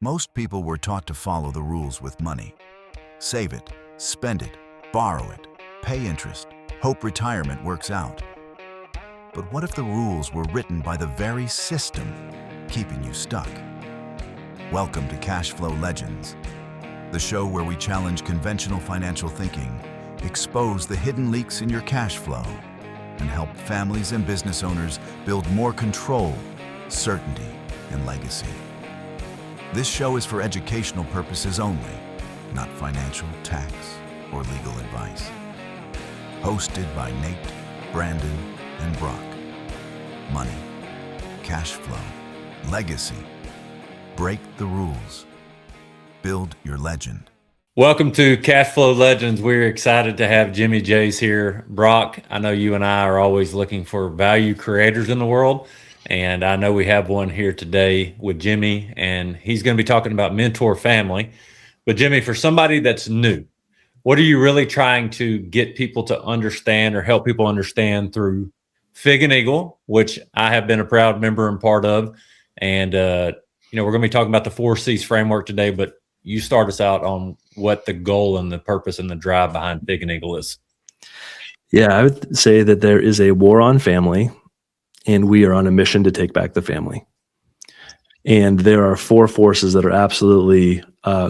Most people were taught to follow the rules with money. Save it, spend it, borrow it, pay interest, hope retirement works out. But what if the rules were written by the very system keeping you stuck? Welcome to Cashflow Legendz, the show where we challenge conventional financial thinking, expose the hidden leaks in your cash flow, and help families and business owners build more control, certainty, and legacy. This show is for educational purposes only, not financial, tax, or legal advice. Hosted by Nate, Brandon, and Brock. Money, cash flow, legacy. Break the rules. Build your legend. Welcome to Cashflow Legendz. We're excited to have Jimmie Jayes here. Brock, I know you and I are always looking for value creators in the world, and I know we have one here today with Jimmie, and he's going to be talking about mentor family. But Jimmie, for somebody that's new, what are you really trying to get people to understand or help people understand through Fig and Eagle, which I have been a proud member and part of? And, we're going to be talking about the 4 C's framework today, but you start us out on what the goal and the purpose and the drive behind Fig and Eagle is. Yeah, I would say that there is a war on family, and we are on a mission to take back the family. And there are 4 forces that are absolutely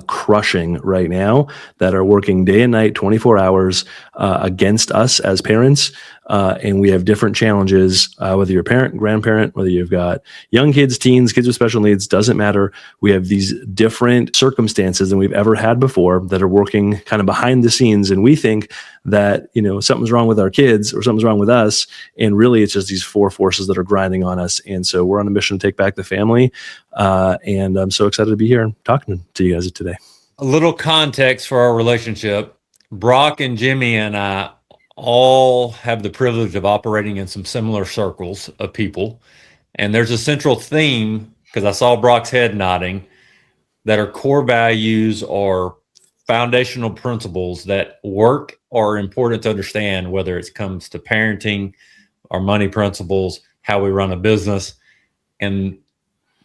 crushing right now, that are working day and night, 24 hours against us as parents. And we have different challenges, whether you're a parent, grandparent, whether you've got young kids, teens, kids with special needs, doesn't matter. We have these different circumstances than we've ever had before that are working kind of behind the scenes. And we think that, something's wrong with our kids or something's wrong with us. And really, it's just these 4 forces that are grinding on us. And so we're on a mission to take back the family. And I'm so excited to be here talking to you guys today. A little context for our relationship. Brock and Jimmie and I all have the privilege of operating in some similar circles of people. And there's a central theme, because I saw Brock's head nodding, that our core values or foundational principles that work are important to understand, whether it comes to parenting, our money principles, how we run a business. And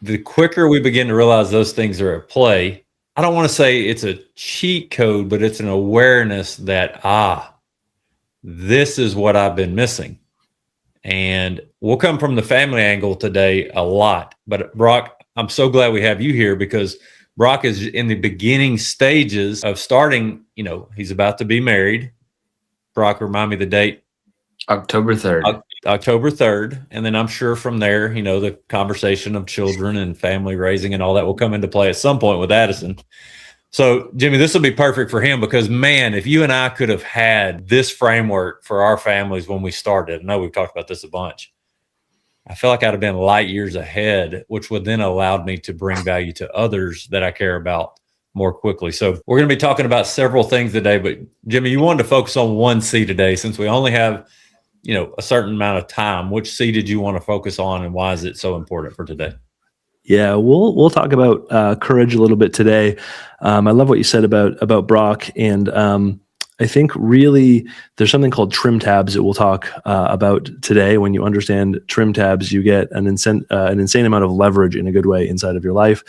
the quicker we begin to realize those things are at play, I don't want to say it's a cheat code, but it's an awareness that, this is what I've been missing. And we'll come from the family angle today a lot. But Brock, I'm so glad we have you here, because Brock is in the beginning stages of starting, he's about to be married. Brock, remind me the date. October 3rd. October 3rd. And then I'm sure from there, the conversation of children and family raising and all that will come into play at some point with Addison. So, Jimmie, this will be perfect for him, because, man, if you and I could have had this framework for our families when we started, I know we've talked about this a bunch, I feel like I'd have been light years ahead, which would then allowed me to bring value to others that I care about more quickly. So we're going to be talking about several things today, but Jimmie, you wanted to focus on 1 C today, since we only have, a certain amount of time. Which C did you want to focus on, and why is it so important for today? Yeah, we'll talk about courage a little bit today. I love what you said about Brock, and I think really there's something called trim tabs that we'll talk about today. When you understand trim tabs, you get an insane amount of leverage in a good way inside of your life.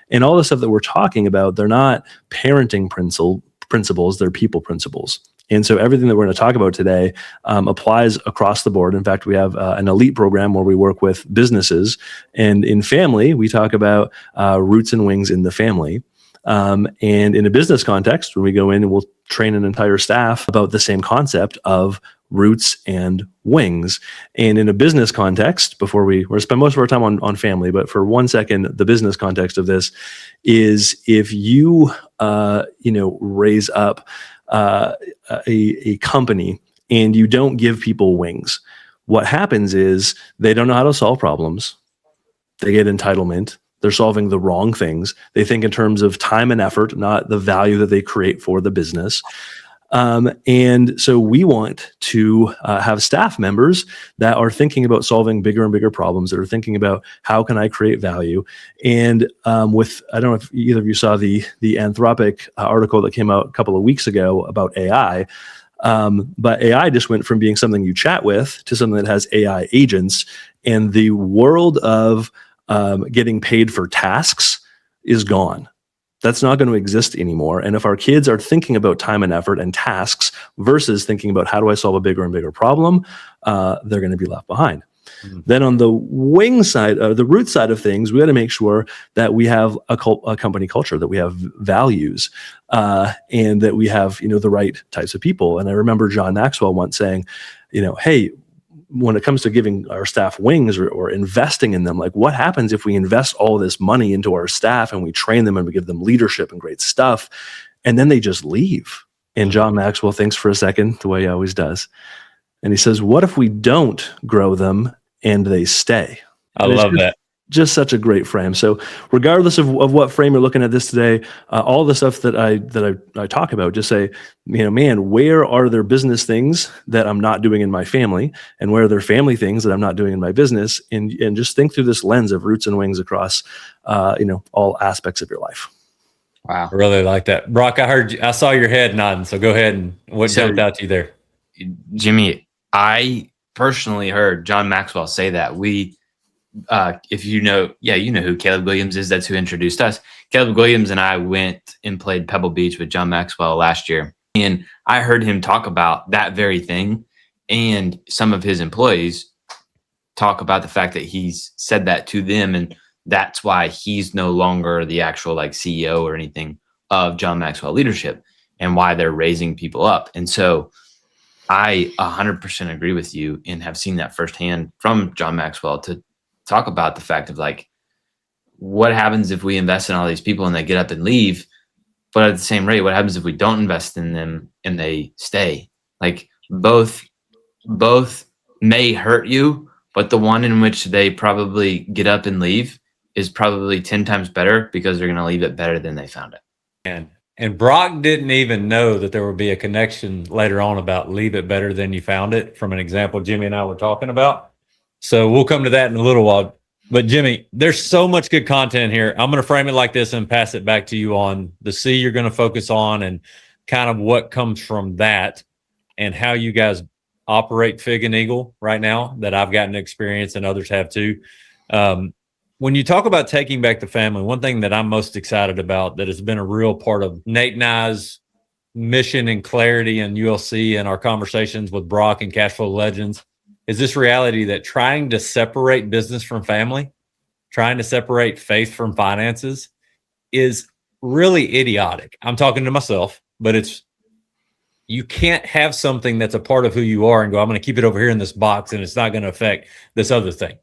And all the stuff that we're talking about, they're not parenting principles, they're people principles. And so everything that we're going to talk about today applies across the board. In fact, we have an elite program where we work with businesses. And in family, we talk about roots and wings in the family. And in a business context, when we go in and we'll train an entire staff about the same concept of roots and wings. And in a business context, before we're going to spend most of our time on family, but for 1 second, the business context of this is, if you, raise up a company and you don't give people wings, what happens is they don't know how to solve problems. They get entitlement. They're solving the wrong things. They think in terms of time and effort, not the value that they create for the business. And so we want to have staff members that are thinking about solving bigger and bigger problems, that are thinking about how can I create value. And I don't know if either of you saw the Anthropic article that came out a couple of weeks ago about AI. But AI just went from being something you chat with to something that has AI agents, and the world of getting paid for tasks is gone. That's not going to exist anymore. And if our kids are thinking about time and effort and tasks versus thinking about how do I solve a bigger and bigger problem, they're going to be left behind. Mm-hmm. Then on the wing side, the root side of things, we got to make sure that we have a company culture, that we have values, and that we have, the right types of people. And I remember John Maxwell once saying, hey, when it comes to giving our staff wings or investing in them, like what happens if we invest all this money into our staff and we train them and we give them leadership and great stuff, and then they just leave? And John Maxwell thinks for a second, the way he always does. And he says, what if we don't grow them and they stay? I love that. Just such a great frame. So regardless of what frame you're looking at this today, all the stuff that I talk about, just say, man, where are there business things that I'm not doing in my family, and where are there family things that I'm not doing in my business, and just think through this lens of roots and wings across, all aspects of your life. Wow, I really like that, Brock. I saw your head nodding. So go ahead, and what jumped out to you there, Jimmie? I personally heard John Maxwell say that if you know who Caleb Williams is. That's who introduced us. Caleb Williams and I went and played Pebble Beach with John Maxwell last year. And I heard him talk about that very thing. And some of his employees talk about the fact that he's said that to them. And that's why he's no longer the actual CEO or anything of John Maxwell Leadership, and why they're raising people up. And so I 100% agree with you, and have seen that firsthand from John Maxwell, to talk about the fact of what happens if we invest in all these people and they get up and leave, but at the same rate, what happens if we don't invest in them and they stay? Both may hurt you, but the one in which they probably get up and leave is probably 10 times better, because they're going to leave it better than they found it. And Brock didn't even know that there would be a connection later on about leave it better than you found it, from an example Jimmie and I were talking about. So we'll come to that in a little while. But Jimmie, there's so much good content here. I'm going to frame it like this and pass it back to you on the C you're going to focus on, and kind of what comes from that, and how you guys operate Fig and Eagle right now, that I've gotten to experience and others have too. When you talk about taking back the family, one thing that I'm most excited about, that has been a real part of Nate and I's mission and clarity and ULC and our conversations with Brock and Cashflow Legendz, is this reality that trying to separate business from family, trying to separate faith from finances, is really idiotic. I'm talking to myself, but you can't have something that's a part of who you are and go, I'm going to keep it over here in this box, and it's not going to affect this other thing.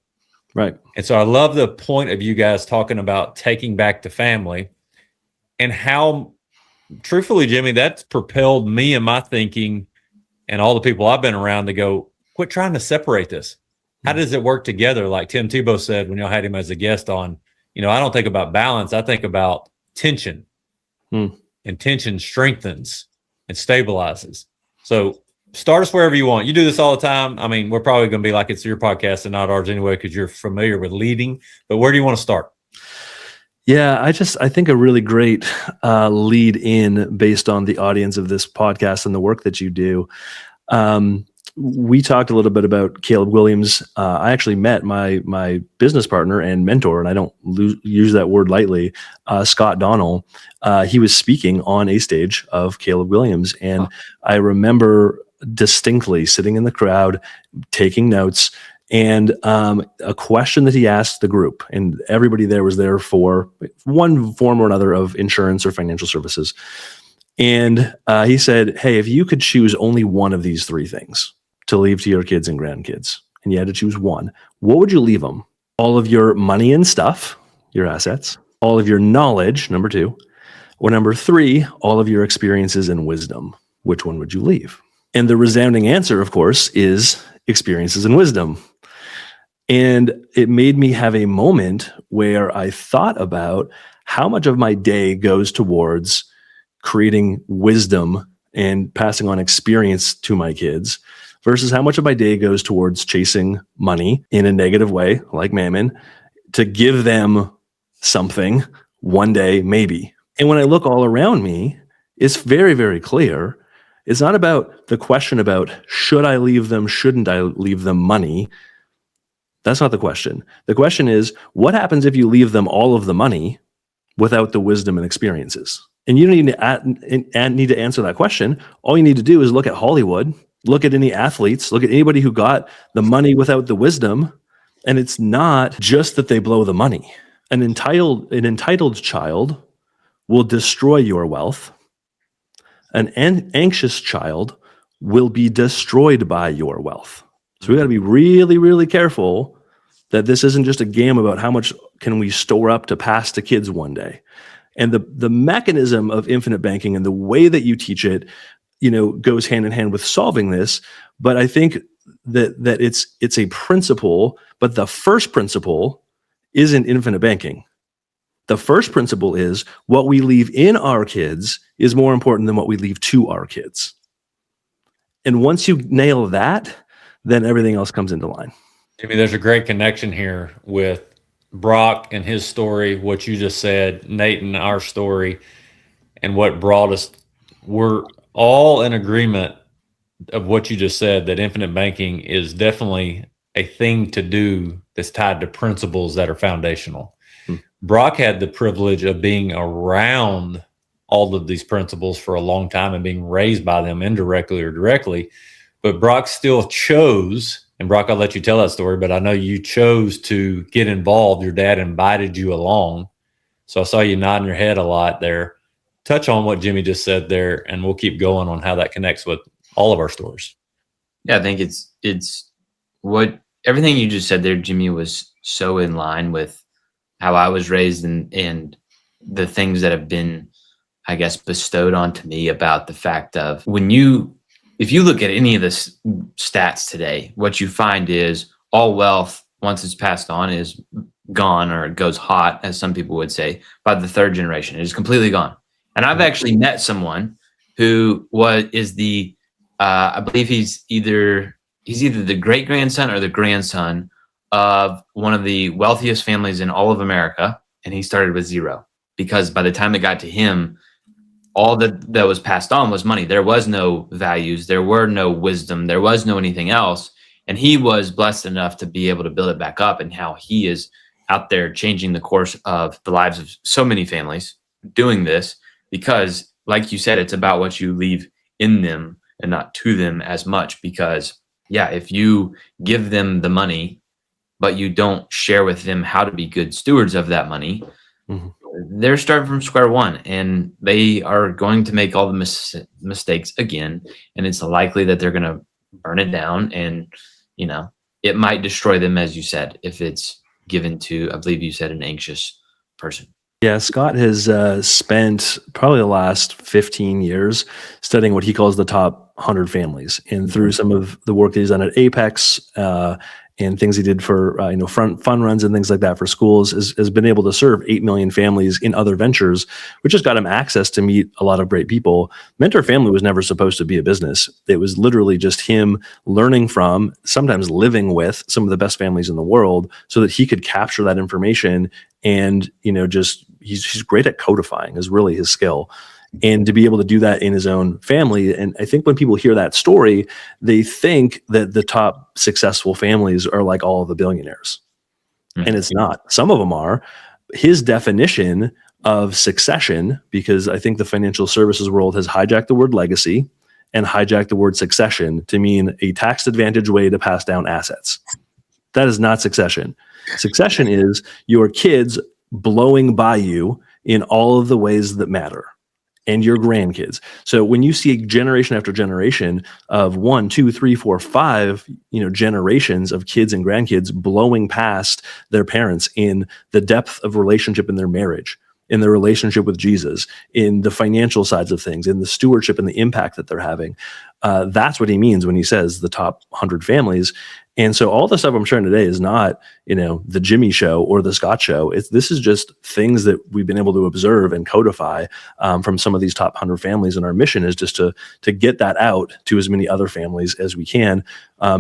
Right. And so I love the point of you guys talking about taking back the family, and how, truthfully, Jimmie, that's propelled me and my thinking and all the people I've been around to go, quit trying to separate this. How does it work together? Like Tim Tebow said when y'all had him as a guest on, I don't think about balance. I think about tension. And tension strengthens and stabilizes. So start us wherever you want. You do this all the time. I mean, we're probably going to be like it's your podcast and not ours anyway, because you're familiar with leading. But where do you want to start? Yeah, I think a really great lead in, based on the audience of this podcast and the work that you do. We talked a little bit about Caleb Williams. I actually met my business partner and mentor, and I don't use that word lightly, Scott Donnell. He was speaking on a stage of Caleb Williams, and I remember distinctly sitting in the crowd, taking notes, and a question that he asked the group, and everybody there was there for one form or another of insurance or financial services. And he said, hey, if you could choose only one of these three things to leave to your kids and grandkids, and you had to choose one, what would you leave them? All of your money and stuff, your assets, all of your knowledge, number two, or number three, all of your experiences and wisdom. Which one would you leave? And the resounding answer, of course, is experiences and wisdom. And it made me have a moment where I thought about how much of my day goes towards creating wisdom and passing on experience to my kids, versus how much of my day goes towards chasing money in a negative way, like mammon, to give them something one day, maybe. And when I look all around me, it's very, very clear. It's not about the question about should I leave them, shouldn't I leave them money. That's not the question. The question is, what happens if you leave them all of the money? without the wisdom and experiences? And you don't need to answer that question. All you need to do is look at Hollywood, look at any athletes, look at anybody who got the money without the wisdom. And it's not just that they blow the money. An entitled child will destroy your wealth. An anxious child will be destroyed by your wealth. So we got to be really, really careful that this isn't just a game about how much can we store up to pass to kids one day. And the mechanism of infinite banking and the way that you teach it, goes hand in hand with solving this. But I think that it's a principle, but the first principle isn't infinite banking. The first principle is what we leave in our kids is more important than what we leave to our kids. And once you nail that, then everything else comes into line. Jimmie, there's a great connection here with Brock and his story, what you just said, Nate and our story, and what brought us. We're all in agreement of what you just said, that infinite banking is definitely a thing to do that's tied to principles that are foundational. Brock had the privilege of being around all of these principles for a long time and being raised by them indirectly or directly. But Brock still chose, and Brock, I'll let you tell that story, but I know you chose to get involved. Your dad invited you along. So I saw you nodding your head a lot there. Touch on what Jimmie just said there, and we'll keep going on how that connects with all of our stories. Yeah, I think it's what everything you just said there, Jimmie, was so in line with how I was raised and the things that have been, I guess, bestowed onto me about the fact of if you look at any of the stats today, what you find is all wealth, once it's passed on, is gone, or it goes hot, as some people would say, by the third generation. It is completely gone. And I've actually met someone who is the, I believe he's either the great grandson or the grandson of one of the wealthiest families in all of America, and he started with zero, because by the time it got to him, all that was passed on was money. There was no values, there were no wisdom, there was no anything else. And he was blessed enough to be able to build it back up, and how he is out there changing the course of the lives of so many families doing this, because like you said, it's about what you leave in them and not to them as much. Because if you give them the money, but you don't share with them how to be good stewards of that money, they're starting from square one, and they are going to make all the mistakes again. And it's likely that they're going to burn it down, and it might destroy them, as you said, if it's given to, I believe you said, an anxious person. Yeah, Scott has spent probably the last 15 years studying what he calls the top 100 families. And through some of the work that he's done at Apex and things he did for fun runs and things like that for schools, has been able to serve 8 million families in other ventures, which has got him access to meet a lot of great people. Mentor Family was never supposed to be a business. It was literally just him learning from, sometimes living with, some of the best families in the world, so that he could capture that information. And he's great at codifying, is really his skill. And to be able to do that in his own family. And I think when people hear that story, they think that the top successful families are like all of the billionaires. And it's not. Some of them are. His definition of succession, because I think the financial services world has hijacked the word legacy and hijacked the word succession to mean a tax advantage way to pass down assets. That is not succession. Succession is your kids blowing by you in all of the ways that matter, and your grandkids. So when you see generation after generation of 1, 2, 3, 4, 5, generations of kids and grandkids blowing past their parents in the depth of relationship in their marriage, in their relationship with Jesus, in the financial sides of things, in the stewardship and the impact that they're having, that's what he means when he says the top 100 families. And so all the stuff I'm sharing today is not, the Jimmie show or the Scott show. This is just things that we've been able to observe and codify from some of these top 100 families. And our mission is just to get that out to as many other families as we can,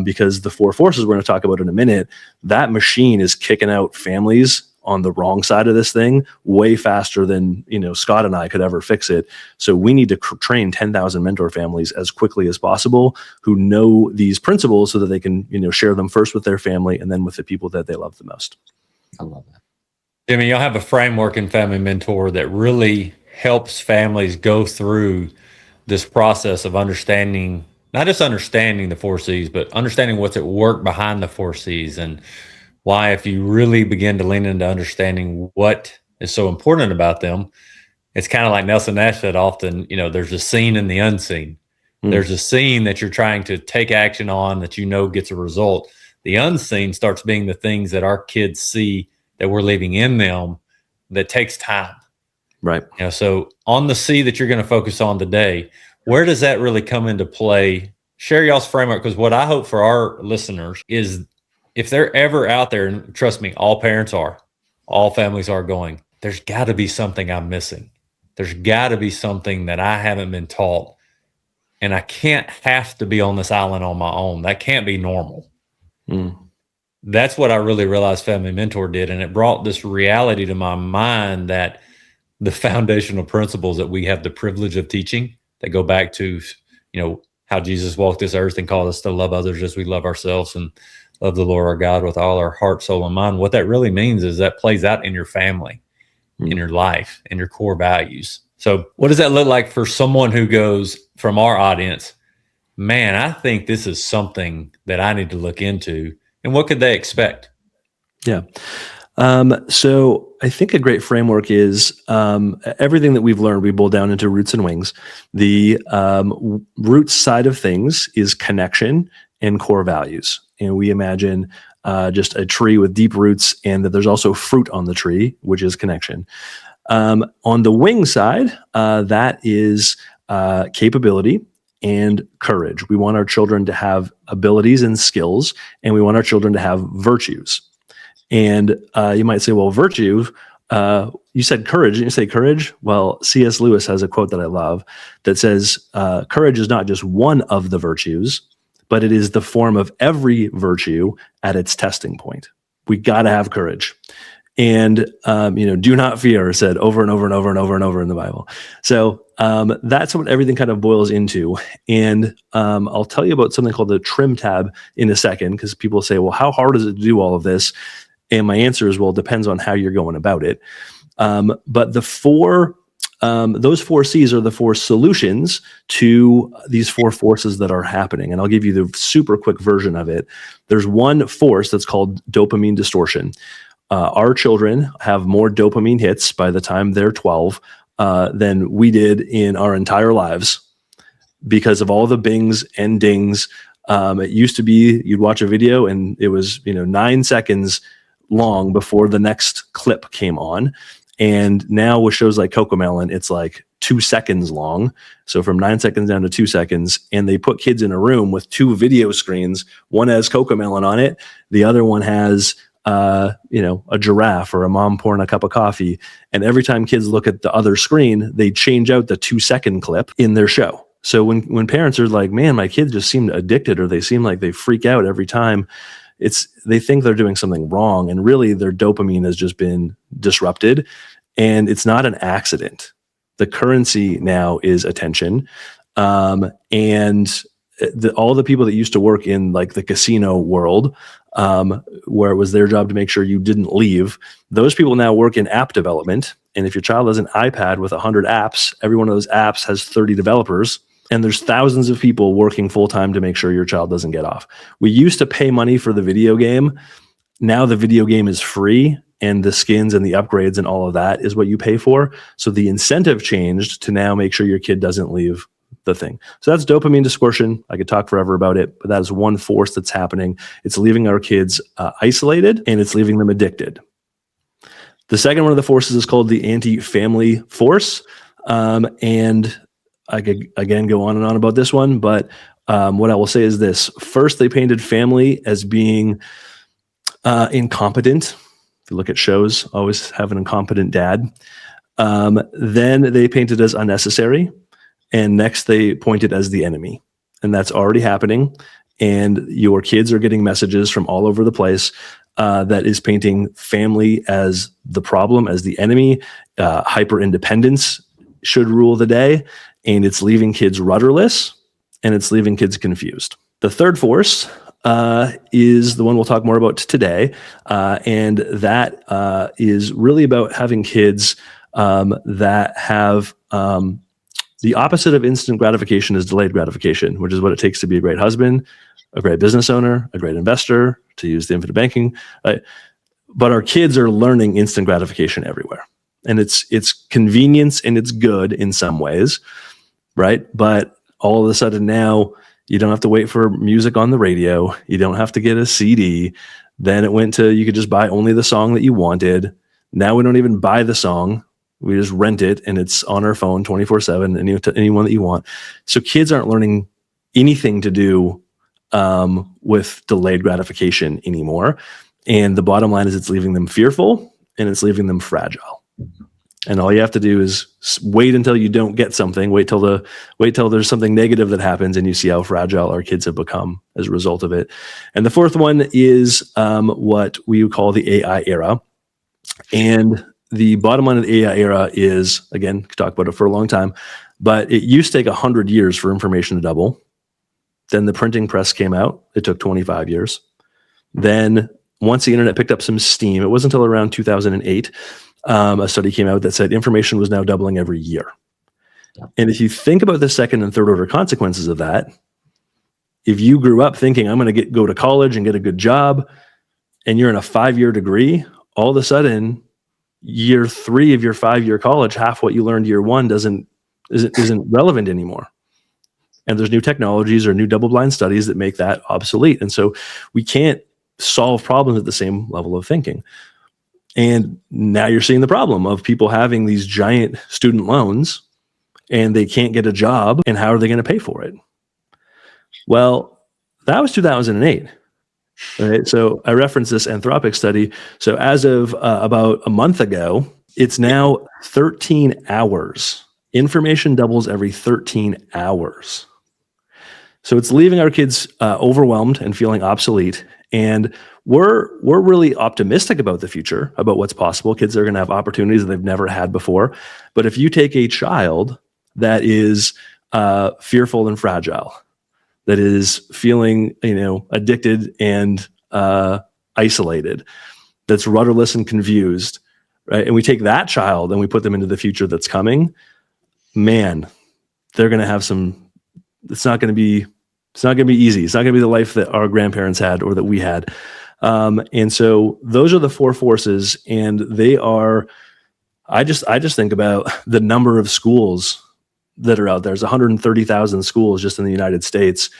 because the 4 forces we're going to talk about in a minute, that machine is kicking out families on the wrong side of this thing way faster than Scott and I could ever fix it. So we need to train 10,000 mentor families as quickly as possible who know these principles, so that they can share them first with their family and then with the people that they love the most. I love that. Jimmy, you'll have a framework in Family Mentor that really helps families go through this process of understanding, not just understanding the 4 C's, but understanding what's at work behind the 4 C's, and why, if you really begin to lean into understanding what is so important about them, it's kind of like Nelson Nash said often, there's a seen and the unseen. There's a scene that you're trying to take action on that gets a result. The unseen starts being the things that our kids see that we're leaving in them that takes time. Right. So on the C that you're going to focus on today, where does that really come into play? Share y'all's framework, because what I hope for our listeners is, if they're ever out there, and trust me, all parents are, all families are going, there's got to be something I'm missing. There's got to be something that I haven't been taught. And I can't have to be on this island on my own. That can't be normal. That's what I really realized Family Mentor did. And it brought this reality to my mind that the foundational principles that we have the privilege of teaching, that go back to, how Jesus walked this earth and called us to love others as we love ourselves, and love the Lord our God with all our heart, soul, and mind. What that really means is that plays out in your family, in your life, in your core values. So what does that look like for someone who goes, from our audience, man, I think this is something that I need to look into, and what could they expect? Yeah. So I think a great framework is everything that we've learned, we boil down into roots and wings. The roots side of things is connection and core values. And we imagine just a tree with deep roots, and that there's also fruit on the tree, which is connection. On the wing side, that is capability and courage. We want our children to have abilities and skills, and we want our children to have virtues. And you might say, well, virtue, you said courage, didn't you say courage? Well, C.S. Lewis has a quote that I love that says, courage is not just one of the virtues, but it is the form of every virtue at its testing point. We got to have courage. And, do not fear, said over and over and over and over and over in the Bible. So that's what everything kind of boils into. And I'll tell you about something called the trim tab in a second, because people say, well, how hard is it to do all of this? And my answer is, well, it depends on how you're going about it. But those 4 C's are the 4 solutions to these 4 forces that are happening. And I'll give you the super quick version of it. There's one force that's called dopamine distortion. Our children have more dopamine hits by the time they're 12 than we did in our entire lives, because of all the bings and dings. It used to be you'd watch a video and it was 9 seconds long before the next clip came on. And now with shows like Cocomelon, it's like 2 seconds long. So from 9 seconds down to 2 seconds. And they put kids in a room with 2 video screens. One has Cocomelon on it. The other one has a giraffe or a mom pouring a cup of coffee. And every time kids look at the other screen, they change out the 2-second clip in their show. So when parents are like, man, my kids just seem addicted, or they seem like they freak out every time, they think they're doing something wrong. And really their dopamine has just been disrupted. And it's not an accident. The currency now is attention. And all the people that used to work in like the casino world, where it was their job to make sure you didn't leave, those people now work in app development. And if your child has an iPad with 100 apps, every one of those apps has 30 developers. And there's thousands of people working full-time to make sure your child doesn't get off. We used to pay money for the video game. Now the video game is free, and the skins and the upgrades and all of that is what you pay for. So the incentive changed to now make sure your kid doesn't leave the thing. So that's dopamine distortion. I could talk forever about it, but that is one force that's happening. It's leaving our kids isolated, and it's leaving them addicted. The second one of the forces is called the anti-family force. And I could, again, go on and on about this one, but what I will say is this. First, they painted family as being incompetent. If you look at shows, always have an incompetent dad. Then they painted as unnecessary. And next, they pointed as the enemy. And that's already happening. And your kids are getting messages from all over the place that is painting family as the problem, as the enemy. Hyper-independence should rule the day. And it's leaving kids rudderless, and it's leaving kids confused. The third force is the one we'll talk more about today. And that is really about having kids that have the opposite of instant gratification is delayed gratification, which is what it takes to be a great husband, a great business owner, a great investor, to use the infinite banking. But our kids are learning instant gratification everywhere. And it's convenience and it's good in some ways, right? But all of a sudden now, you don't have to wait for music on the radio. You don't have to get a CD. Then it went to, you could just buy only the song that you wanted. Now we don't even buy the song. We just rent it and it's on our phone 24/7, anyone that you want. So kids aren't learning anything to do with delayed gratification anymore. And the bottom line is it's leaving them fearful and it's leaving them fragile. And all you have to do is wait until you don't get something. Wait till there's something negative that happens, and you see how fragile our kids have become as a result of it. And the fourth one is what we would call the AI era. And the bottom line of the AI era is, again, could talk about it for a long time, but it used to take 100 years for information to double. Then the printing press came out. It took 25 years. Then once the internet picked up some steam, it wasn't until around 2008. A study came out that said information was now doubling every year. And if you think about the second and third order consequences of that, if you grew up thinking, I'm going to go to college and get a good job, and you're in a 5-year degree, all of a sudden, year 3 of your 5-year college, half what you learned year 1 isn't relevant anymore. And there's new technologies or new double-blind studies that make that obsolete. And so we can't solve problems at the same level of thinking. And now you're seeing the problem of people having these giant student loans and they can't get a job, and how are they going to pay for it? Well, that was 2008. Right? So I referenced this Anthropic study. So as of about a month ago, it's now 13 hours. Information doubles every 13 hours. So it's leaving our kids overwhelmed and feeling obsolete. And we're really optimistic about the future, about what's possible. Kids are going to have opportunities that they've never had before. But if you take a child that is fearful and fragile, that is feeling, addicted and isolated, that's rudderless and confused, right? And we take that child and we put them into the future that's coming, man, they're going to have some. It's not going to be easy. It's not going to be the life that our grandparents had or that we had. And so those are the 4 forces, and they are. I just think about the number of schools that are out there. There's 130,000 schools just in the United States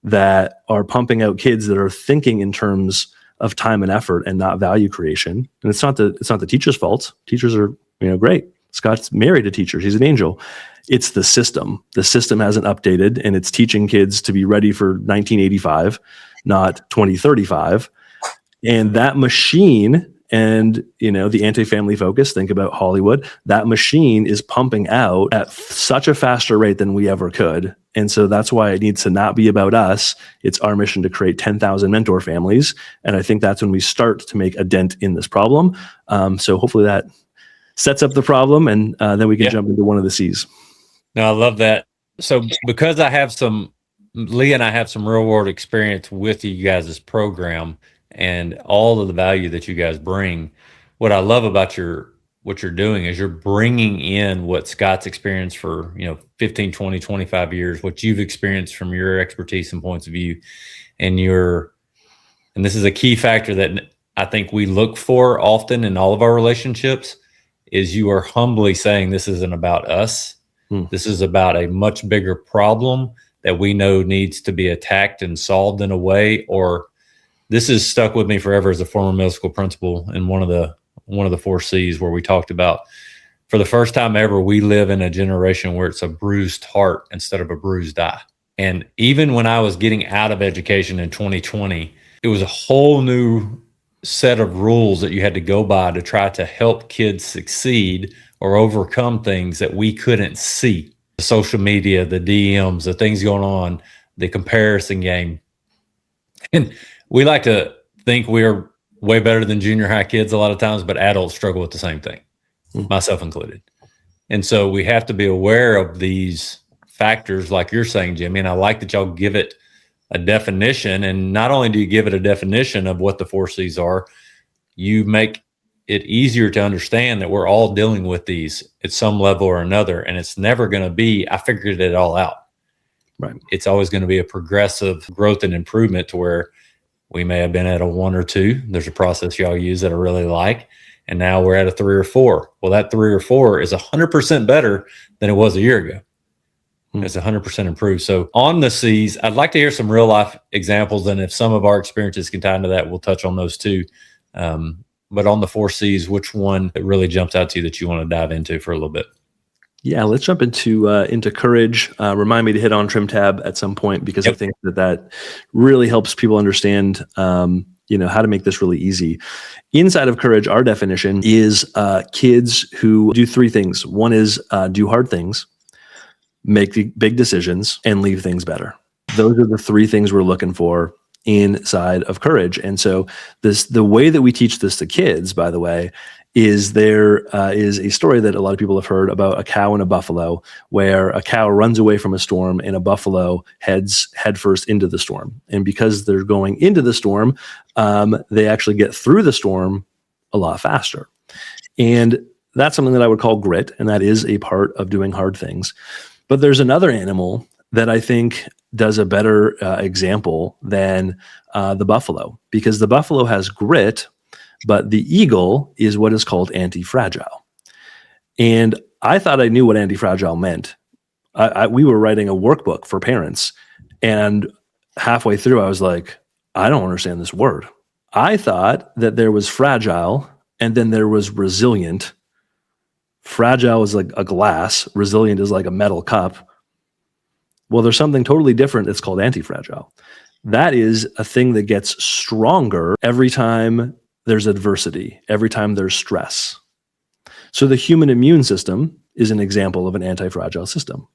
that are pumping out kids that are thinking in terms of time and effort and not value creation. And it's not the teacher's fault. Teachers are, great. Scott's married to teachers. He's an angel. It's the system. The system hasn't updated, and it's teaching kids to be ready for 1985, not 2035. And that machine, and the anti-family focus, think about Hollywood, that machine is pumping out at such a faster rate than we ever could. And so that's why it needs to not be about us. It's our mission to create 10,000 mentor families. And I think that's when we start to make a dent in this problem. So hopefully that sets up the problem, and then we can jump into one of the C's. No, I love that. So because Lee and I have some real world experience with you guys' program and all of the value that you guys bring, what I love about what you're doing is you're bringing in what Scott's experienced for 15, 20, 25 years, what you've experienced from your expertise and points of view, and this is a key factor that I think we look for often in all of our relationships, is you are humbly saying this isn't about us. This is about a much bigger problem that we know needs to be attacked and solved in a way. Or this has stuck with me forever as a former middle school principal in one of the 4 C's, where we talked about, for the first time ever, we live in a generation where it's a bruised heart instead of a bruised eye. And even when I was getting out of education in 2020, it was a whole new set of rules that you had to go by to try to help kids succeed or overcome things that we couldn't see. The social media, the DMs, the things going on, the comparison game. And we like to think we're way better than junior high kids a lot of times, but adults struggle with the same thing, myself included. And so we have to be aware of these factors, like you're saying, Jimmie, and I like that y'all give it a definition. And not only do you give it a definition of what the 4 C's are, you make it easier to understand that we're all dealing with these at some level or another. And it's never going to be, I figured it all out. Right. It's always going to be a progressive growth and improvement to where we may have been at a 1 or 2. There's a process y'all use that I really like. And now we're at a 3 or 4. Well, that 3 or 4 is 100% better than it was a year ago. It's 100% improved. So on the C's, I'd like to hear some real life examples. And if some of our experiences can tie into that, we'll touch on those too. But on the 4 C's, which one really jumps out to you that you want to dive into for a little bit? Yeah, let's jump into courage. Remind me to hit on Trim Tab at some point, because I think that really helps people understand, how to make this really easy. Inside of courage, our definition is kids who do 3 things. One is do hard things, make big decisions, and leave things better. Those are the 3 things we're looking for inside of courage. And so the way that we teach this to kids, by the way, is there is a story that a lot of people have heard about a cow and a buffalo, where a cow runs away from a storm and a buffalo heads headfirst into the storm. And because they're going into the storm, they actually get through the storm a lot faster. And that's something that I would call grit, and that is a part of doing hard things. But there's another animal that I think does a better example than the buffalo, because the buffalo has grit, but the eagle is what is called anti-fragile. And I thought I knew what anti-fragile meant. We were writing a workbook for parents, and halfway through I was like, I don't understand this word. I thought that there was fragile and then there was resilient. Fragile is like a glass, resilient is like a metal cup. Well, there's something totally different. It's called anti-fragile. That is a thing that gets stronger every time there's adversity, every time there's stress. So the human immune system is an example of an anti-fragile system.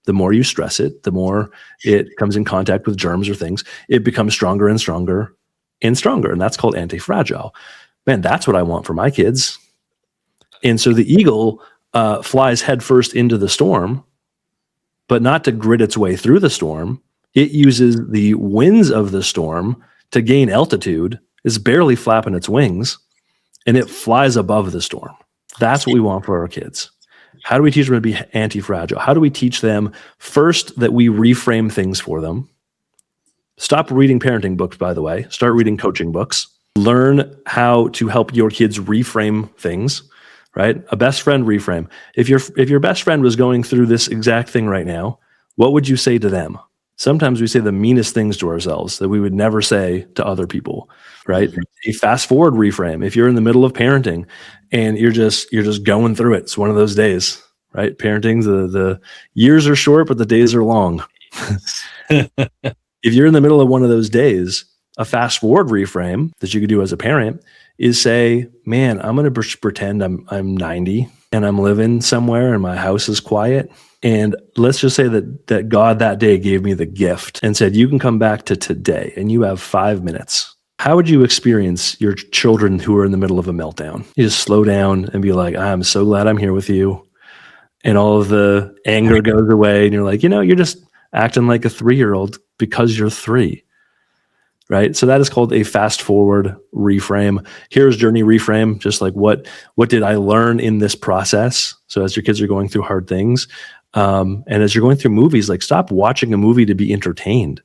The more you stress it, the more it comes in contact with germs or things, it becomes stronger and stronger and stronger. And that's called anti-fragile. Man, that's what I want for my kids. And so the eagle flies headfirst into the storm, but not to grit its way through the storm. It uses the winds of the storm to gain altitude. It's barely flapping its wings, and it flies above the storm. That's what we want for our kids. How do we teach them to be anti-fragile? How do we teach them, first, that we reframe things for them? Stop reading parenting books, by the way. Start reading coaching books. Learn how to help your kids reframe things, right? A best friend reframe. If your best friend was going through this exact thing right now, what would you say to them? Sometimes we say the meanest things to ourselves that we would never say to other people, right? A fast forward reframe. If you're in the middle of parenting and you're just going through it, it's one of those days, right? Parenting, the years are short, but the days are long. If you're in the middle of one of those days, a fast forward reframe that you could do as a parent is say, man, I'm going to pretend I'm 90 and I'm living somewhere and my house is quiet. And let's just say that God that day gave me the gift and said, you can come back to today and you have 5 minutes. How would you experience your children who are in the middle of a meltdown? You just slow down and be like, I'm so glad I'm here with you. And all of the anger goes away. And you're like, you're just acting like a 3-year-old because you're 3. Right. So that is called a fast forward reframe. Here's journey reframe. Just like what did I learn in this process? So as your kids are going through hard things, and as you're going through movies, like stop watching a movie to be entertained.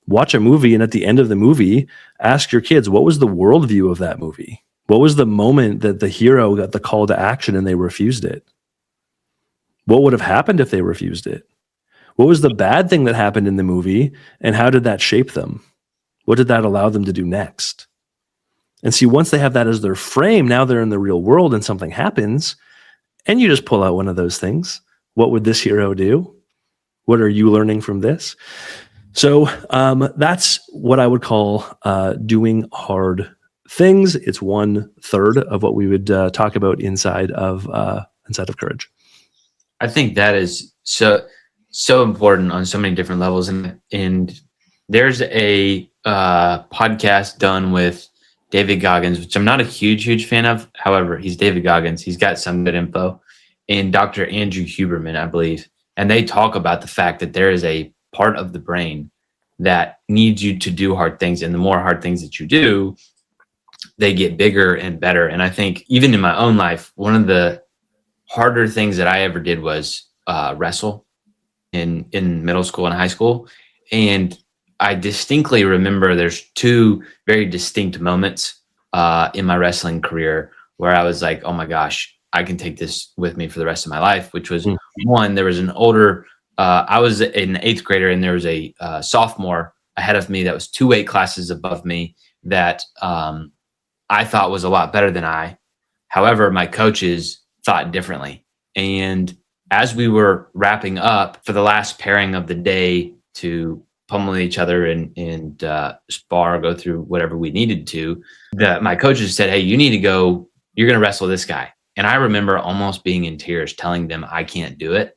Watch a movie, and at the end of the movie, ask your kids, what was the worldview of that movie? What was the moment that the hero got the call to action and they refused it? What would have happened if they refused it? What was the bad thing that happened in the movie, and how did that shape them? What did that allow them to do next? And see, once they have that as their frame, now they're in the real world and something happens, and you just pull out one of those things. What would this hero do? What are you learning from this? So that's what I would call doing hard things. It's 1/3 of what we would talk about inside of courage. I think that is so important on so many different levels, and there's a podcast done with David Goggins, which I'm not a huge fan of. However, he's David Goggins. He's got some good info. And Dr. Andrew Huberman, I believe. And they talk about the fact that there is a part of the brain that needs you to do hard things. And the more hard things that you do, they get bigger and better. And I think even in my own life, one of the harder things that I ever did was wrestle in middle school and high school. And I distinctly remember there's two very distinct moments in my wrestling career where I was like, oh my gosh, I can take this with me for the rest of my life, which was one, there was an older, I was an 8th grader, and there was a sophomore ahead of me that was 2 weight classes above me that I thought was a lot better than I. However, my coaches thought differently. And as we were wrapping up for the last pairing of the day to pummel each other and spar, go through whatever we needed to, my coaches said, hey, you need to go, you're going to wrestle this guy. And I remember almost being in tears, telling them I can't do it.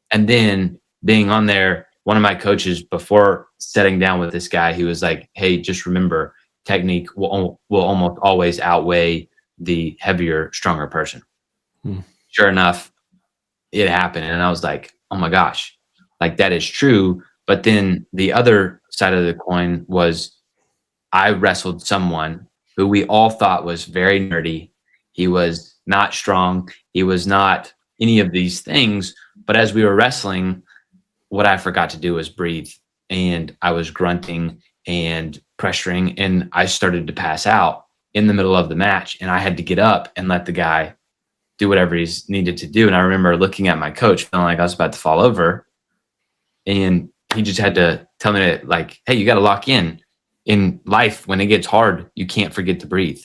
And then being on there, one of my coaches, before sitting down with this guy, he was like, hey, just remember, technique will almost always outweigh the heavier, stronger person. Sure enough, it happened. And I was like, oh my gosh, like that is true. But then the other side of the coin was I wrestled someone who we all thought was very nerdy. He was not strong. He was not any of these things. But as we were wrestling, what I forgot to do was breathe. And I was grunting and pressuring, and I started to pass out in the middle of the match. And I had to get up and let the guy do whatever he's needed to do. And I remember looking at my coach, feeling like I was about to fall over. And he just had to tell me that, like, hey, you got to lock in. In life, when it gets hard, you can't forget to breathe.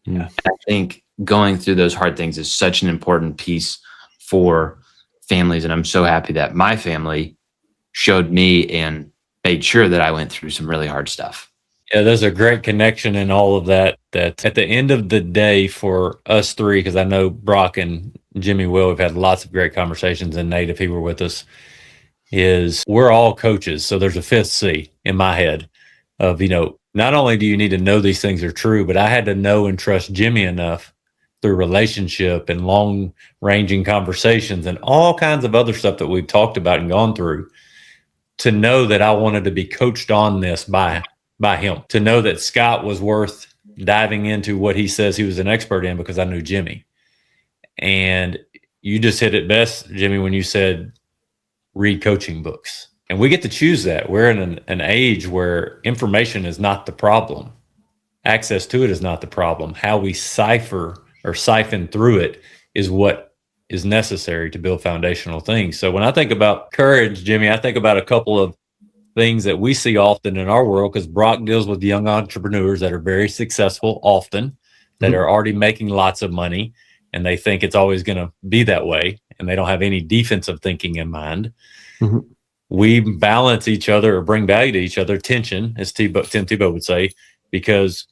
Yeah. And I think going through those hard things is such an important piece for families. And I'm so happy that my family showed me and made sure that I went through some really hard stuff. Yeah, there's a great connection in all of that. That at the end of the day for us three, because I know Brock and Jimmie will, we've had lots of great conversations, and Nate, if he were with us, is we're all coaches. So there's a 5th C in my head of, not only do you need to know these things are true, but I had to know and trust Jimmie enough through relationship and long ranging conversations and all kinds of other stuff that we've talked about and gone through to know that I wanted to be coached on this by him, to know that Scott was worth diving into what he says he was an expert in because I knew Jimmie. And you just hit it best, Jimmie, when you said read coaching books. And we get to choose that. We're in an age where information is not the problem. Access to it is not the problem. How we siphon through it is what is necessary to build foundational things. So when I think about courage, Jimmie, I think about a couple of things that we see often in our world, because Brock deals with young entrepreneurs that are very successful often, that are already making lots of money, and they think it's always going to be that way, and they don't have any defensive thinking in mind. We balance each other or bring value to each other, tension, as Tim Tebow would say, because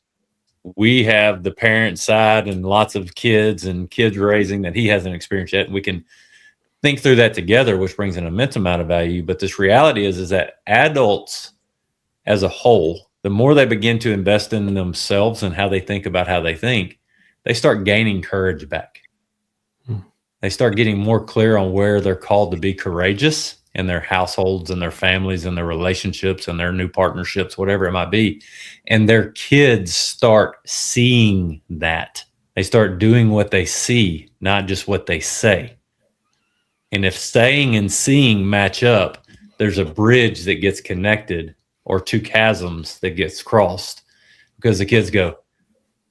we have the parent side and lots of kids and kids raising that he hasn't experienced yet. And we can think through that together, which brings an immense amount of value. But this reality is that adults as a whole, the more they begin to invest in themselves and how they think about how they think, they start gaining courage back. They start getting more clear on where they're called to be courageous in their households and their families and their relationships and their new partnerships, whatever it might be. And their kids start seeing that. They start doing what they see, not just what they say. And if saying and seeing match up, there's a bridge that gets connected, or 2 chasms that gets crossed, because the kids go,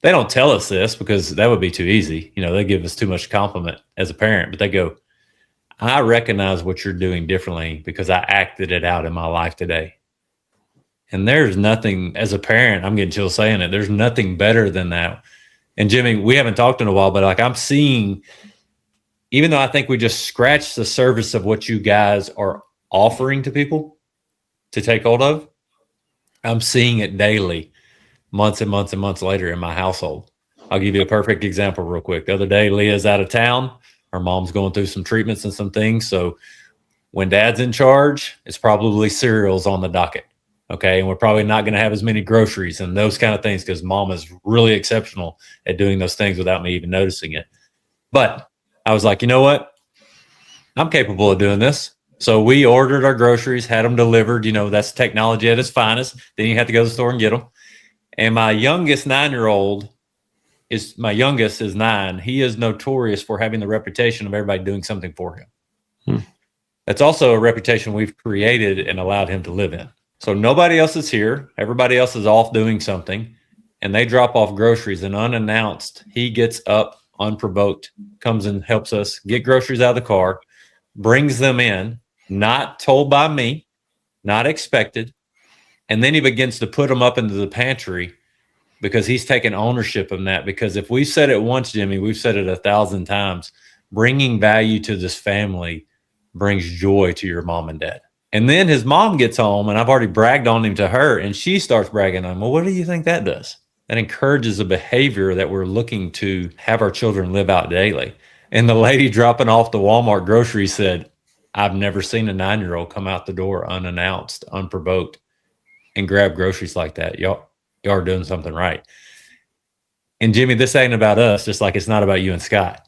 they don't tell us this because that would be too easy. They give us too much compliment as a parent, but they go, I recognize what you're doing differently because I acted it out in my life today. And there's nothing, as a parent, I'm getting chills saying it, there's nothing better than that. And Jimmie, we haven't talked in a while, but like I'm seeing, even though I think we just scratched the surface of what you guys are offering to people to take hold of, I'm seeing it daily, months and months and months later in my household. I'll give you a perfect example real quick. The other day, Leah's out of town. Her mom's going through some treatments and some things. So when dad's in charge, it's probably cereals on the docket. Okay. And we're probably not going to have as many groceries and those kind of things because mom is really exceptional at doing those things without me even noticing it. But I was like, you know what? I'm capable of doing this. So we ordered our groceries, had them delivered. That's technology at its finest. Then you have to go to the store and get them. And my youngest 9-year-old my youngest is 9. He is notorious for having the reputation of everybody doing something for him. That's also a reputation we've created and allowed him to live in. So nobody else is here. Everybody else is off doing something, and they drop off groceries, and unannounced, he gets up unprovoked, comes and helps us get groceries out of the car, brings them in, not told by me, not expected. And then he begins to put them up into the pantry because he's taken ownership of that. Because if we've said it once, Jimmie, we've said it 1,000 times, bringing value to this family brings joy to your mom and dad. And then his mom gets home, and I've already bragged on him to her, and she starts bragging on him. Well, what do you think that does? That encourages a behavior that we're looking to have our children live out daily. And the lady dropping off the Walmart groceries said, I've never seen a 9-year-old come out the door unannounced, unprovoked, and grab groceries like that. Y'all are doing something right. And Jimmie, this ain't about us, just like it's not about you and Scott.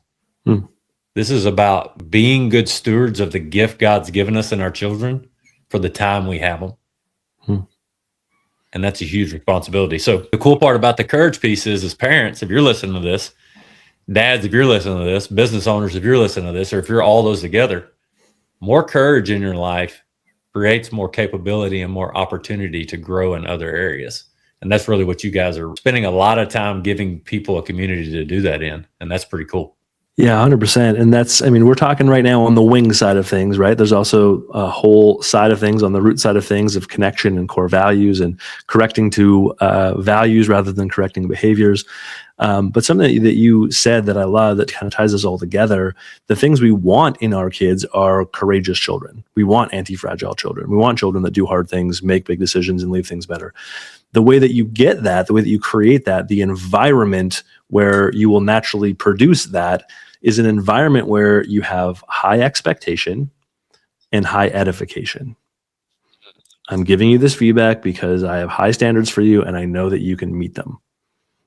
This is about being good stewards of the gift God's given us and our children for the time we have them. And that's a huge responsibility. So the cool part about the courage piece is, as parents, if you're listening to this, dads, if you're listening to this, business owners, if you're listening to this, or if you're all those together, more courage in your life creates more capability and more opportunity to grow in other areas. And that's really what you guys are spending a lot of time giving people a community to do that in. And that's pretty cool. Yeah, 100%. And we're talking right now on the wing side of things, right? There's also a whole side of things on the root side of things of connection and core values and correcting to values rather than correcting behaviors. But something that you said that I love that kind of ties us all together, the things we want in our kids are courageous children. We want anti-fragile children. We want children that do hard things, make big decisions, and leave things better. The way that you get that, the way that you create that, the environment where you will naturally produce that is an environment where you have high expectation and high edification. I'm giving you this feedback because I have high standards for you and I know that you can meet them.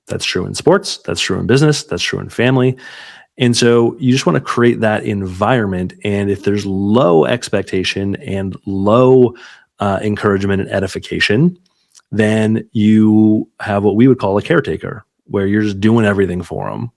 That's true in sports, that's true in business, that's true in family. And so you just want to create that environment. And if there's low expectation and low encouragement and edification, then you have what we would call a caretaker, where you're just doing everything for them.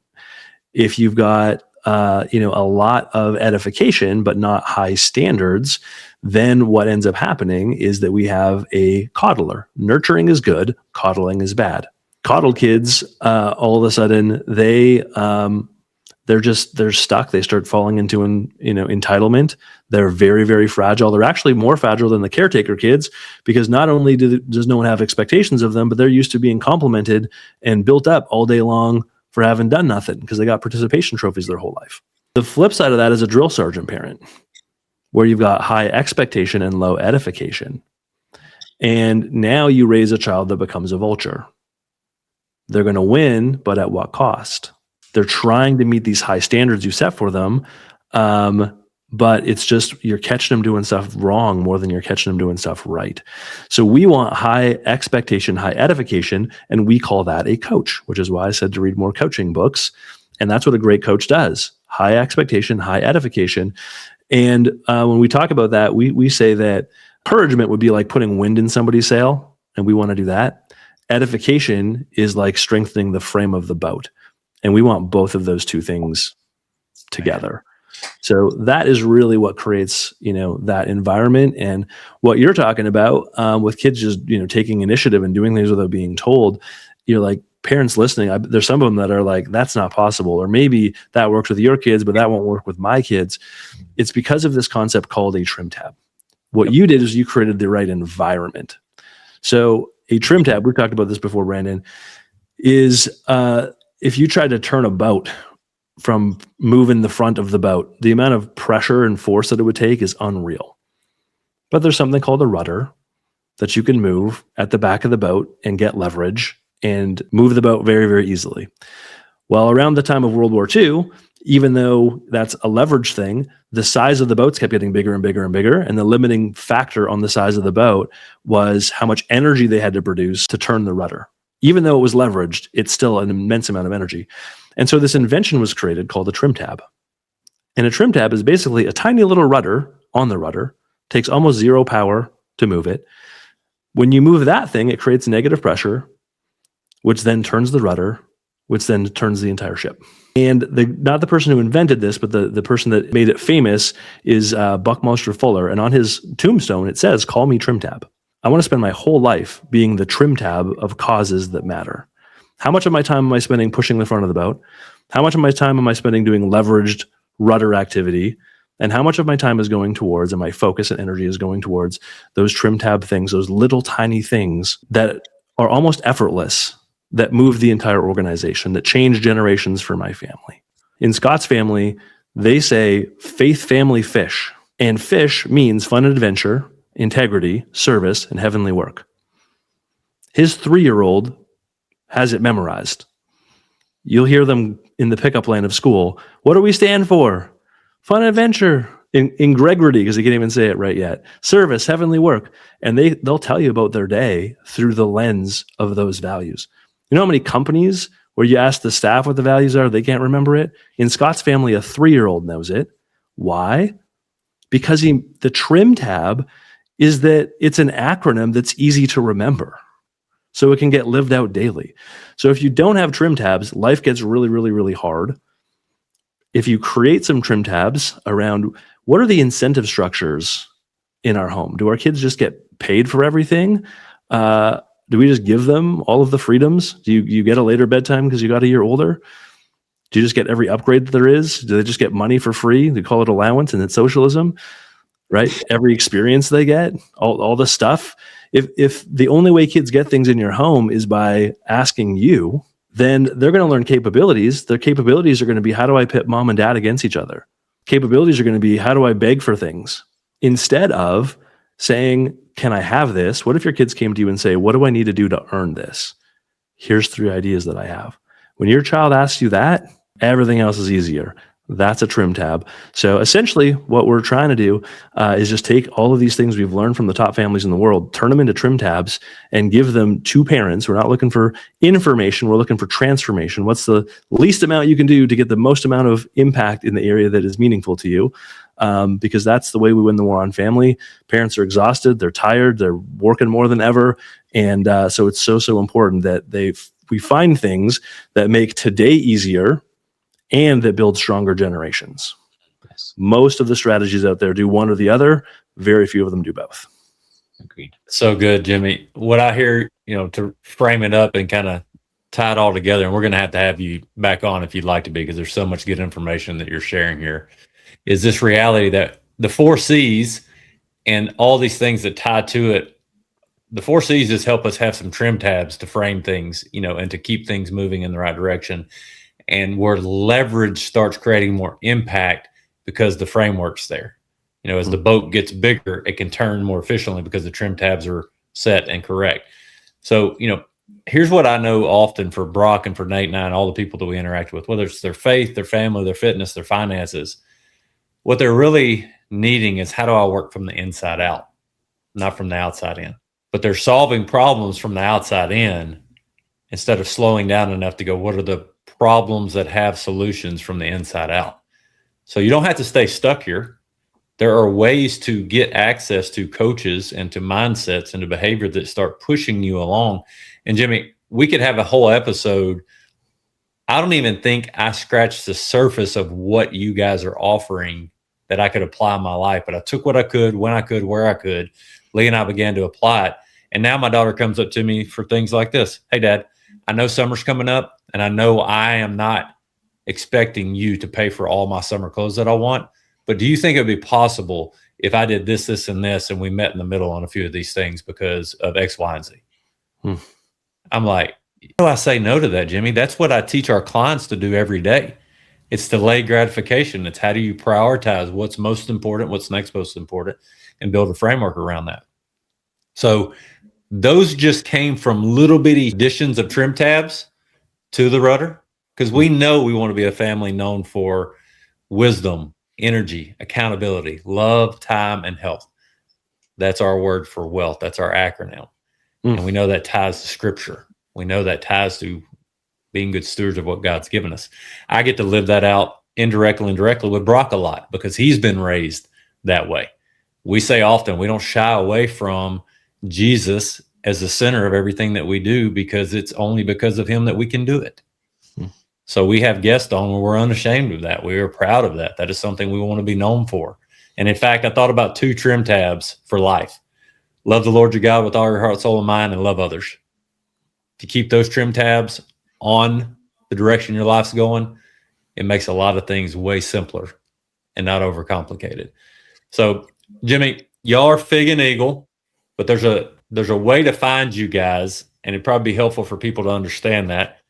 If you've got a lot of edification but not high standards, then what ends up happening is that we have a coddler. Nurturing is good, coddling is bad. Coddled kids, all of a sudden they're stuck. They start falling into entitlement. They're very, very fragile. They're actually more fragile than the caretaker kids, because not only does no one have expectations of them, but they're used to being complimented and built up all day long for having done nothing because they got participation trophies their whole life. The flip side of that is a drill sergeant parent, where you've got high expectation and low edification. And now you raise a child that becomes a vulture. They're going to win, but at what cost? They're trying to meet these high standards you set for them, but it's just you're catching them doing stuff wrong more than you're catching them doing stuff right. So we want high expectation, high edification, and we call that a coach, which is why I said to read more coaching books. And that's what a great coach does. High expectation, high edification. And when we talk about that, we say that encouragement would be like putting wind in somebody's sail, and we want to do that. Edification is like strengthening the frame of the boat. And we want both of those two things together. So that is really what creates, that environment. And what you're talking about with kids just, taking initiative and doing things without being told, you're like, parents listening, there's some of them that are like, that's not possible. Or maybe that works with your kids, but that won't work with my kids. It's because of this concept called a trim tab. What you did is you created the right environment. So a trim tab, we've talked about this before, Brandon, is if you tried to turn a boat from moving the front of the boat, the amount of pressure and force that it would take is unreal. But there's something called a rudder that you can move at the back of the boat and get leverage and move the boat very, very easily. Well, around the time of World War II, even though that's a leverage thing, the size of the boats kept getting bigger and bigger and bigger. And the limiting factor on the size of the boat was how much energy they had to produce to turn the rudder. Even though it was leveraged, it's still an immense amount of energy. And so this invention was created called a trim tab. And a trim tab is basically a tiny little rudder on the rudder, takes almost zero power to move it. When you move that thing, it creates negative pressure, which then turns the rudder, which then turns the entire ship. And not the person who invented this, but the person that made it famous is Buckminster Fuller. And on his tombstone, it says, "Call me trim tab." I want to spend my whole life being the trim tab of causes that matter. How much of my time am I spending pushing the front of the boat? How much of my time am I spending doing leveraged rudder activity? And how much of my time is going towards, and my focus and energy is going towards those trim tab things, those little tiny things that are almost effortless, that move the entire organization, that change generations for my family. In Scott's family, they say faith, family, fish. And fish means fun and adventure, integrity, service, and heavenly work. His 3-year-old has it memorized. You'll hear them in the pickup line of school. What do we stand for? Fun and adventure. Integrity, because they can't even say it right yet. Service, heavenly work. And they'll tell you about their day through the lens of those values. You know how many companies where you ask the staff what the values are, they can't remember it? In Scott's family, a 3-year-old knows it. Why? Because the trim tab is that it's an acronym that's easy to remember, so it can get lived out daily. So if you don't have trim tabs, life gets really, really, really hard. If you create some trim tabs around what are the incentive structures in our home? Do our kids just get paid for everything? Do we just give them all of the freedoms? Do you get a later bedtime because you got a year older? Do you just get every upgrade that there is? Do they just get money for free? They call it allowance, and it's socialism, right? Every experience they get, all the stuff. If the only way kids get things in your home is by asking you, then they're going to learn capabilities. Their capabilities are going to be, how do I pit mom and dad against each other? Capabilities are going to be, how do I beg for things? Instead of saying, can I have this? What if your kids came to you and say, what do I need to do to earn this? Here's 3 ideas that I have. When your child asks you that, everything else is easier. That's a trim tab. So essentially what we're trying to do is just take all of these things we've learned from the top families in the world, turn them into trim tabs, and give them to parents. We're not looking for information. We're looking for transformation. What's the least amount you can do to get the most amount of impact in the area that is meaningful to you? Because that's the way we win the war on family. Parents are exhausted. They're tired. They're working more than ever. And so it's so important that we find things that make today easier and that build stronger generations. Yes. Most of the strategies out there do one or the other. Very few of them do both. Agreed. So good, Jimmie. What I hear, to frame it up and kind of tie it all together, and we're going to have you back on if you'd like to be, because there's so much good information that you're sharing here, is this reality that the 4 C's and all these things that tie to it, the 4 C's just help us have some trim tabs to frame things, and to keep things moving in the right direction. And where leverage starts creating more impact because the framework's there. As the boat gets bigger, it can turn more efficiently because the trim tabs are set and correct. So, here's what I know often for Brock and for Nate and I and all the people that we interact with, whether it's their faith, their family, their fitness, their finances, what they're really needing is, how do I work from the inside out, not from the outside in? But they're solving problems from the outside in instead of slowing down enough to go, what are the problems that have solutions from the inside out? So you don't have to stay stuck here. There are ways to get access to coaches and to mindsets and to behavior that start pushing you along. And Jimmie, we could have a whole episode. I don't even think I scratched the surface of what you guys are offering that I could apply in my life, but I took what I could, when I could, where I could. Lee and I began to apply it. And now my daughter comes up to me for things like this. Hey, Dad, I know summer's coming up, and I know I am not expecting you to pay for all my summer clothes that I want, but do you think it would be possible if I did this, this, and this, and we met in the middle on a few of these things because of X, Y, and Z? I'm like, how do I say no to that, Jimmie? That's what I teach our clients to do every day. It's delayed gratification. It's how do you prioritize what's most important, what's next most important, and build a framework around that. So those just came from little bitty additions of trim tabs to the rudder, because we know we want to be a family known for wisdom, energy, accountability, love, time, and health. That's our word for wealth. That's our acronym. And we know that ties to scripture. We know that ties to being good stewards of what God's given us. I get to live that out indirectly and directly with Brock a lot because he's been raised that way. we say often we don't shy away from Jesus as the center of everything that we do, because it's only because of him that we can do it. So we have guests on where we're unashamed of that. We are proud of that. That is something we want to be known for. And in fact, I thought about 2 trim tabs for life. Love the Lord your God with all your heart, soul, and mind, and love others. If you keep those trim tabs on the direction your life's going, it makes a lot of things way simpler and not overcomplicated. So, Jimmie, y'all are Fig and Eagle, but there's a way to find you guys, and it'd probably be helpful for people to understand that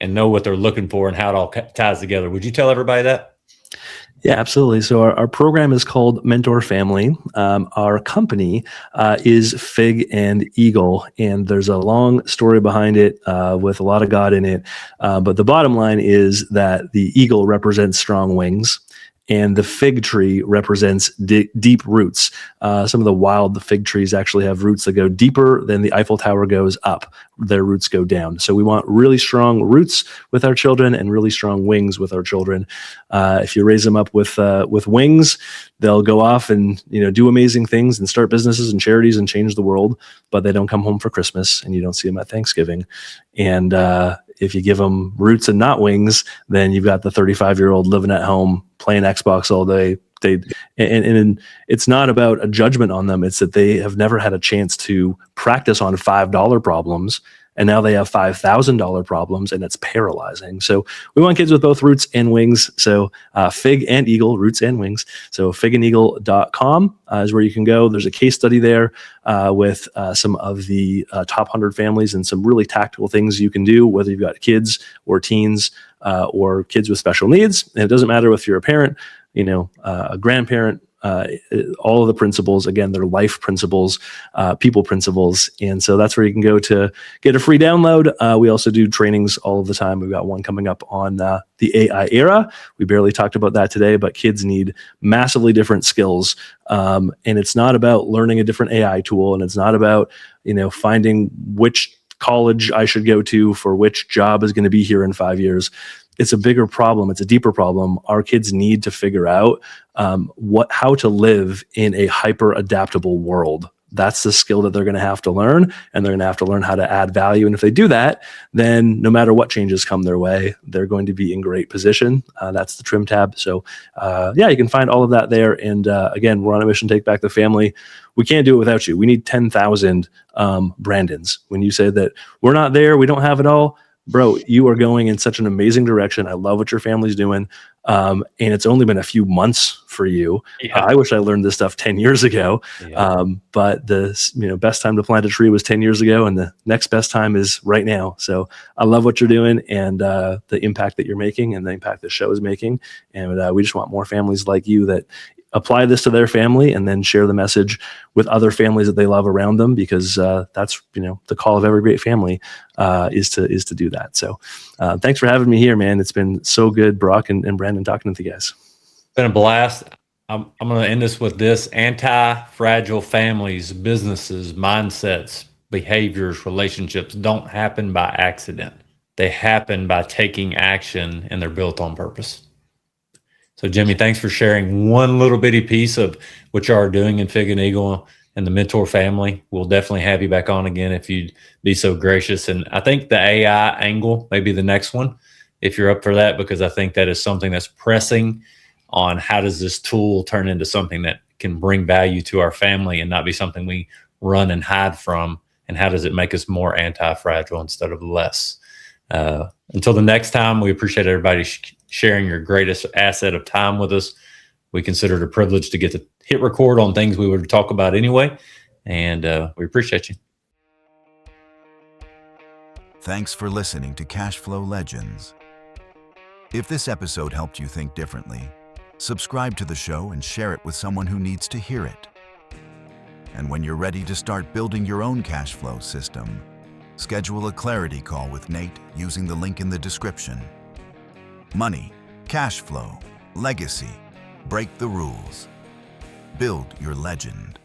and know what they're looking for and how it all ties together. Would you tell everybody that? Yeah, absolutely. So our program is called Mentor Family. Our company is Fig and Eagle, and there's a long story behind it with a lot of God in it. But the bottom line is that the eagle represents strong wings, and the fig tree represents deep roots. Some of the wild fig trees actually have roots that go deeper than the Eiffel Tower goes up. Their roots go down. So we want really strong roots with our children and really strong wings with our children. If you raise them up with wings, they'll go off and do amazing things and start businesses and charities and change the world. But they don't come home for Christmas, and you don't see them at Thanksgiving. And if you give them roots and not wings, then you've got the 35-year-old living at home playing Xbox all day. And it's not about a judgment on them. It's that they have never had a chance to practice on $5 problems, and now they have $5,000 problems, and it's paralyzing. So we want kids with both roots and wings. So Fig and Eagle, roots and wings. So figandeagle.com is where you can go. There's a case study there with some of the top 100 families and some really tactical things you can do, whether you've got kids or teens or kids with special needs. And it doesn't matter if you're a parent, a grandparent, all of the principles, again, they're life principles, people principles. And so that's where you can go to get a free download. We also do trainings all of the time. We've got one coming up on the AI era. We barely talked about that today, but kids need massively different skills. And it's not about learning a different AI tool. And it's not about, finding which college I should go to for which job is going to be here in 5 years. It's a bigger problem. It's a deeper problem. Our kids need to figure out how to live in a hyper adaptable world. That's the skill that they're going to have to learn, and they're going to have to learn how to add value. And if they do that, then no matter what changes come their way, they're going to be in great position. That's the trim tab. So you can find all of that there. And again, we're on a mission to take back the family. We can't do it without you. We need 10,000 Brandons. When you say that we're not there, we don't have it all, bro, you are going in such an amazing direction. I love what your family's doing. And it's only been a few months for you. Yeah. I wish I learned this stuff 10 years ago. Yeah. But the best time to plant a tree was 10 years ago, and the next best time is right now. So I love what you're doing and the impact that you're making and the impact the show is making. And we just want more families like you that apply this to their family and then share the message with other families that they love around them, because that's the call of every great family is to do that. So thanks for having me here, man. It's been so good, Brock and Brandon, talking with you guys. It's been a blast. I'm going to end this with this: anti-fragile families, businesses, mindsets, behaviors, relationships don't happen by accident. They happen by taking action, and they're built on purpose. So, Jimmie, thanks for sharing one little bitty piece of what you are doing in Fig and Eagle and the Mentor family. We'll definitely have you back on again if you'd be so gracious. And I think the AI angle may be the next one, if you're up for that, because I think that is something that's pressing on how does this tool turn into something that can bring value to our family and not be something we run and hide from, and how does it make us more anti-fragile instead of less. Until the next time, we appreciate everybody sharing your greatest asset of time with us. We consider it a privilege to get to hit record on things we would talk about anyway, and we appreciate you. Thanks for listening to Cashflow Legendz. If this episode helped you think differently, subscribe to the show and share it with someone who needs to hear it. And when you're ready to start building your own cash flow system, schedule a clarity call with Nate using the link in the description. Money, cash flow, legacy. Break the rules. Build your legend.